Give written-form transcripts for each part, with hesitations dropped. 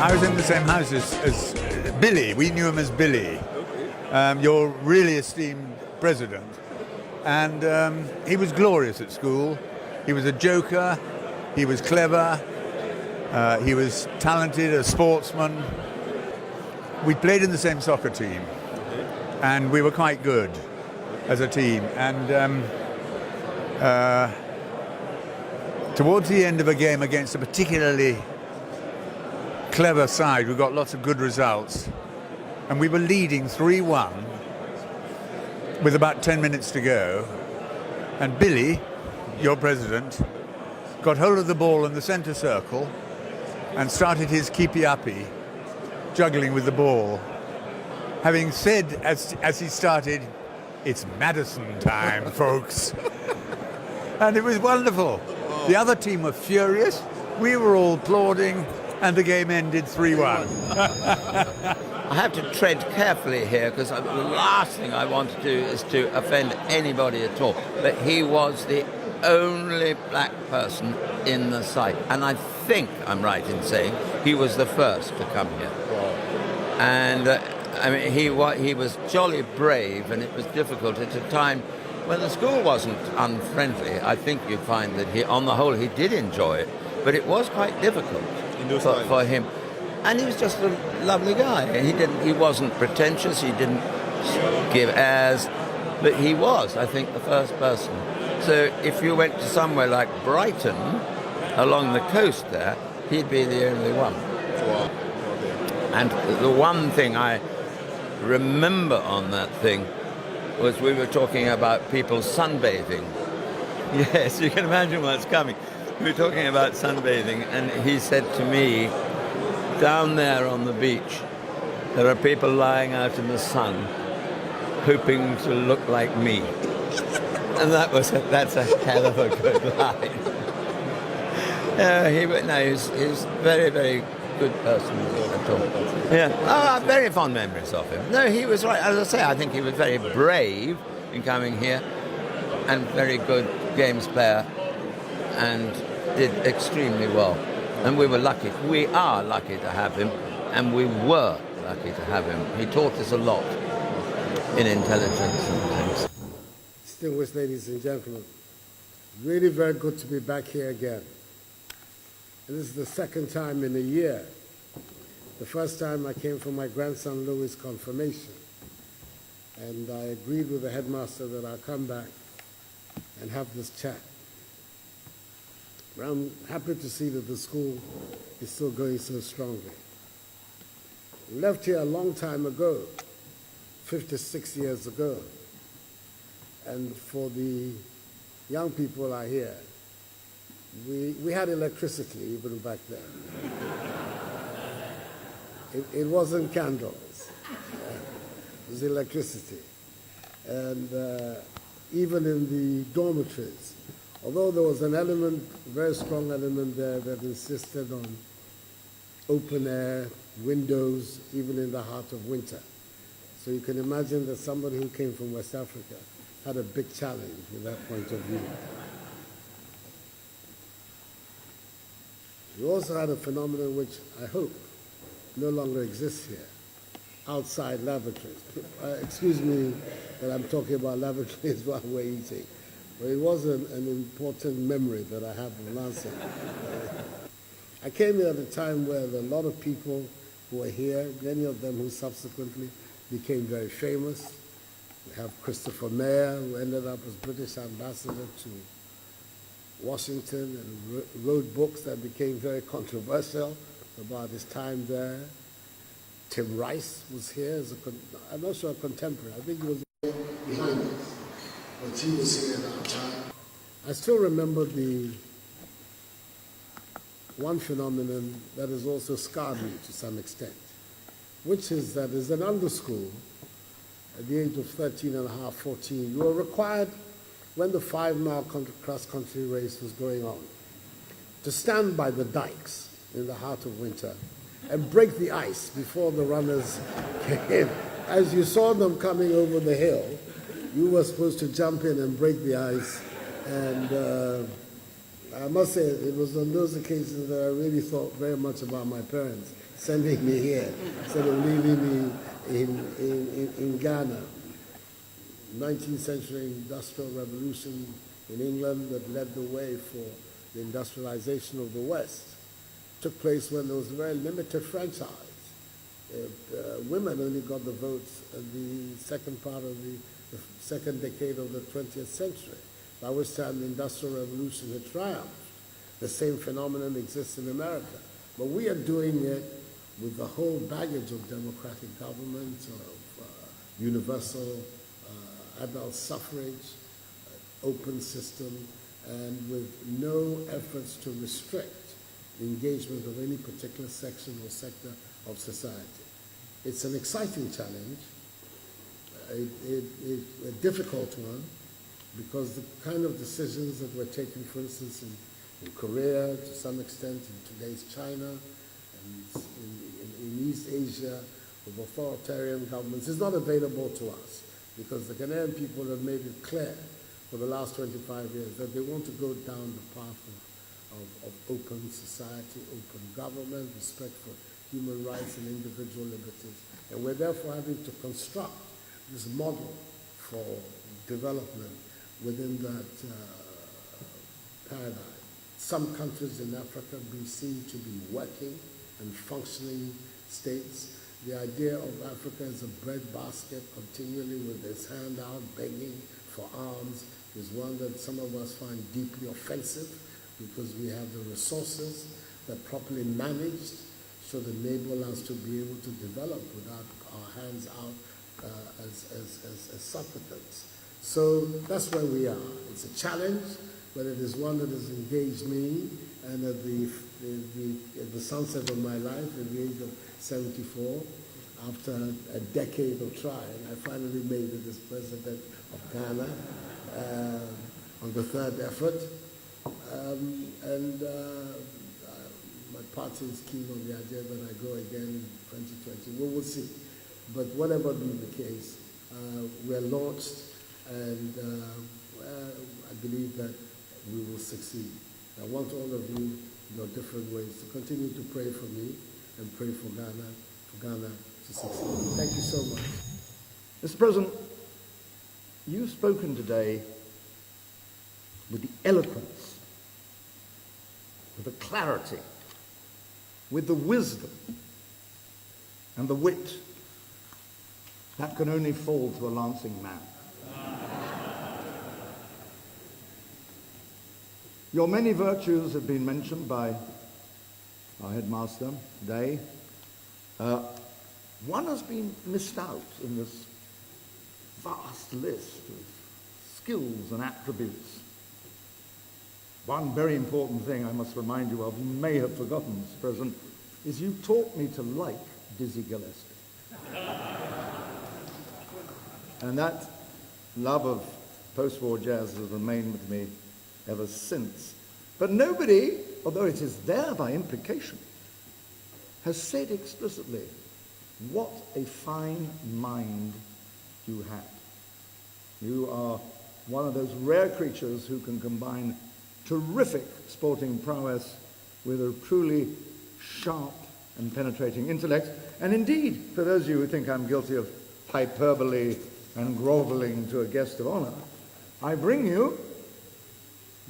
I was in the same house as Billy. We knew him as Billy, your really esteemed president. And he was glorious at school. He was a joker. He was clever. He was talented, a sportsman. We played in the same soccer team. And we were quite good as a team. And towards the end of a game against a particularly clever side, we got lots of good results. And we were leading 3-1 with about 10 minutes to go. And Billy, your president, got hold of the ball in the centre circle and started his keepy-uppy, juggling with the ball. Having said, as he started, "It's Madison time, folks." And it was wonderful. The other team were furious. We were all applauding, and the game ended 3-1. I have to tread carefully here because the last thing I want to do is to offend anybody at all. But he was the only black person in the site. And I think I'm right in saying he was the first to come here. And I mean, he was jolly brave, and it was difficult at a time when the school wasn't unfriendly. I think you'd find that on the whole, he did enjoy it, but it was quite difficult for him. And he was just a lovely guy. He wasn't pretentious. He didn't give airs, but he was, I think, the first person. So if you went to somewhere like Brighton, along the coast there, he'd be the only one. Wow. And the one thing I remember on that thing was we were talking about people sunbathing. Yes, you can imagine what's coming. We were talking about sunbathing, and he said to me, "Down there on the beach, there are people lying out in the sun, hoping to look like me." And that's a hell of a good line. He was very, very good person at all. Yeah, I have very fond memories of him. No, he was right. As I say, I think he was very brave in coming here, and very good games player, and did extremely well. And we were lucky. We are lucky to have him, and we were lucky to have him. He taught us a lot in intelligence and things. Distinguished ladies and gentlemen, really very good to be back here again. And this is the second time in a year. The first time I came for my grandson Louis' confirmation, and I agreed with the headmaster that I'll come back and have this chat. But I'm happy to see that the school is still going so strongly. We left here a long time ago, 56 years ago, and for the young people out here, we had electricity even back then. It wasn't candles, it was electricity. And even in the dormitories, although there was an element, very strong element there that insisted on open air, windows, even in the heart of winter. So you can imagine that somebody who came from West Africa had a big challenge from that point of view. We also had a phenomenon which I hope no longer exists here, outside lavatories. Excuse me that I'm talking about lavatories while we're eating, but it was an important memory that I have of Lansing. I came here at a time where there were a lot of people who were here, many of them who subsequently became very famous. We have Christopher Mayer, who ended up as British ambassador to Washington and wrote books that became very controversial about his time there. Tim Rice was here as I'm not sure a contemporary. I think he was behind us, but he was here at our time. I still remember the one phenomenon that has also scarred me to some extent, which is that as an underschool, at the age of 13 and a half, 14, you were required, when the 5-mile cross-country race was going on, to stand by the dikes in the heart of winter and break the ice before the runners came. As you saw them coming over the hill, you were supposed to jump in and break the ice. And I must say, it was on those occasions that I really thought very much about my parents sending me here instead of leaving me in Ghana. 19th century industrial revolution in England that led the way for the industrialization of the West took place when there was a very limited franchise. Women only got the votes in the second part of the second decade of the 20th century, by which time the Industrial Revolution had triumphed. The same phenomenon exists in America. But we are doing it with the whole baggage of democratic government, of universal adult suffrage, open system, and with no efforts to restrict the engagement of any particular section or sector of society. It's an exciting challenge, a difficult one, because the kind of decisions that were taken, for instance, in Korea, to some extent, in today's China, and in East Asia, of authoritarian governments, is not available to us, because the Ghanaian people have made it clear for the last 25 years that they want to go down the path of open society, open government, respect for human rights and individual liberties. And we're therefore having to construct this model for development within that paradigm. Some countries in Africa be seen to be working and functioning states. The idea of Africa as a breadbasket, continually with its hand out begging for alms, is one that some of us find deeply offensive, because we have the resources that, properly managed, should enable us to be able to develop without our hands out as supplicants. So that's where we are. It's a challenge, but it is one that has engaged me, and at the sunset of my life, at the age of 74, after a decade of trying, I finally made it as president of Ghana on the third effort. My party is keen on the idea that I go again in 2020. We will see. But whatever be the case, we're launched, and I believe that we will succeed. I want all of you, in your different ways, to continue to pray for me and pray for Ghana to succeed. Thank you so much. Mr. President, you've spoken today with the eloquence, with the clarity, with the wisdom and the wit that can only fall to a lancing man. Your many virtues have been mentioned by our headmaster today. One has been missed out in this vast list of skills and attributes. One very important thing I must remind you of, you may have forgotten, Mr. President, is you taught me to like Dizzy Gillespie. And that love of post-war jazz has remained with me ever since. But nobody, although it is there by implication, has said explicitly what a fine mind you had. You are one of those rare creatures who can combine terrific sporting prowess with a truly sharp and penetrating intellect. And indeed, for those of you who think I'm guilty of hyperbole and groveling to a guest of honor, I bring you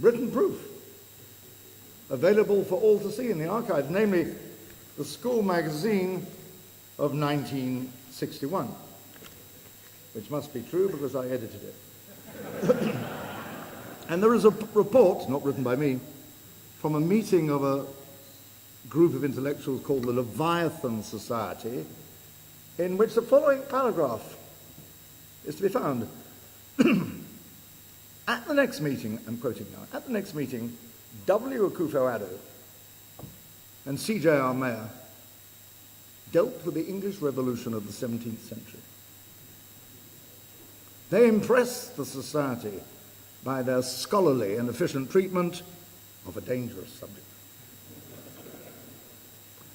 written proof, available for all to see in the archive, namely the school magazine of 1961, which must be true because I edited it. And there is a report, not written by me, from a meeting of a group of intellectuals called the Leviathan Society, in which the following paragraph is to be found. At the next meeting, I'm quoting now, at the next meeting, W. Akufo Addo and C.J.R. Mayer dealt with the English Revolution of the 17th century. They impressed the society by their scholarly and efficient treatment of a dangerous subject.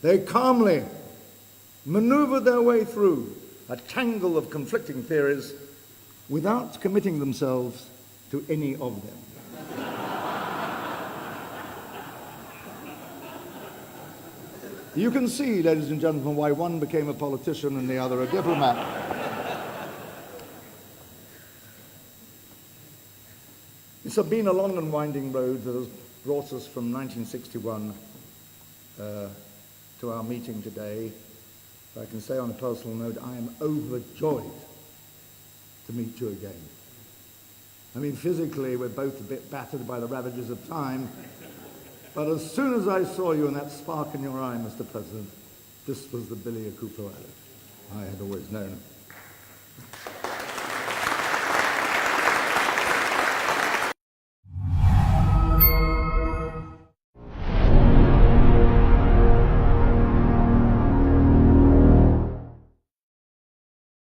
They calmly maneuvered their way through a tangle of conflicting theories without committing themselves to any of them. You can see, ladies and gentlemen, why one became a politician and the other a diplomat. It's been a long and winding road that has brought us from 1961 to our meeting today. If I can say on a personal note, I am overjoyed to meet you again. I mean, physically, we're both a bit battered by the ravages of time, but as soon as I saw you and that spark in your eye, Mr. President, this was the Billy Akufo I had always known.